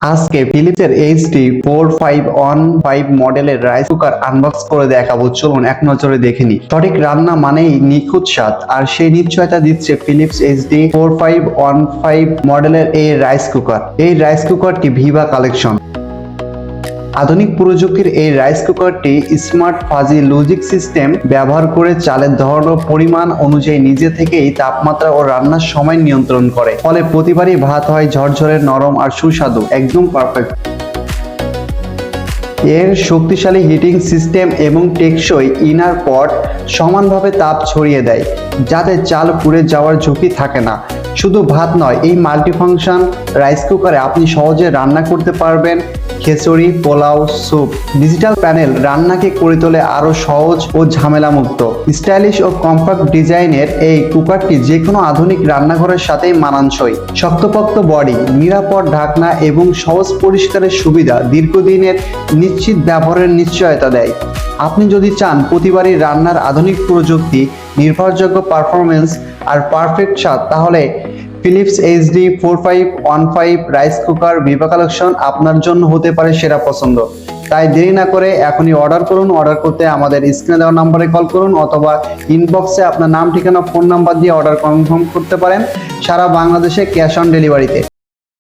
আজকে ফিলিপসের এইচডি 4515 মডেলের rice cooker unbox করে দেখাবো। চলুন এক নজরে দেখে নিই। সঠিক রান্না মানেই নিখুঁত স্বাদ, আর সেই নিশ্চয়তা দিচ্ছে ফিলিপস এইচডি 4515 মডেলের এই রাইস কুকার। এই রাইস কুকারটি ভিভা কালেকশন। আধুনিক প্রযুক্তির এই রাইস কুকারটি স্মার্ট ফাজি লজিক সিস্টেম ব্যবহার করে চালের ধরন ও পরিমাণ অনুযায়ী নিজে থেকেই তাপমাত্রা ও রান্নার সময় নিয়ন্ত্রণ করে, ফলে প্রতিবারই ভাত হয় ঝরঝরে, নরম আর সুস্বাদু, একদম পারফেক্ট। এর শক্তিশালী হিটিং সিস্টেম এবং টেকসই ইনার পট সমানভাবে তাপ ছড়িয়ে দেয়, যাতে চাল পুড়ে যাওয়ার ঝুঁকি থাকে না। শুধু ভাত নয়, এই মাল্টিফাংশন রাইস কুকারে আপনি সহজে রান্না করতে পারবেন খিচুড়ি, পোলাও, স্যুপ। ডিজিটাল প্যানেল রান্নাকে করে তোলে আরো সহজ ও ঝামেলা মুক্ত। স্টাইলিশ ও কম্প্যাক্ট ডিজাইনের এই কুকারটি যে কোনো আধুনিক রান্নাঘরের সাথেই মানানসই। শক্তপোক্ত বডি, নিরাপদ ঢাকনা এবং সহজ পরিষ্কারের সুবিধা দীর্ঘদিনের নিশ্চিত ব্যবহারের নিশ্চয়তা দেয়। আপনি যদি চান প্রতিবারই রান্নার আধুনিক প্রযুক্তি, নির্ভরযোগ্য পারফরমেন্স আর পারফেক্ট স্বাদ, তাহলে Philips HD 4515 rice cooker Viva collection আপনার জন্য হতে পারে সেরা পছন্দ। তাই দেরি না করে এখনই অর্ডার করুন। অর্ডার করতে আমাদের স্ক্রিনে দেওয়া নম্বরে কল করুন অথবা ইনবক্সে আপনার নাম, ঠিকানা, ফোন নাম্বার দিয়ে অর্ডার কনফার্ম করতে পারেন। সারা বাংলাদেশে ক্যাশ অন ডেলিভারিতে।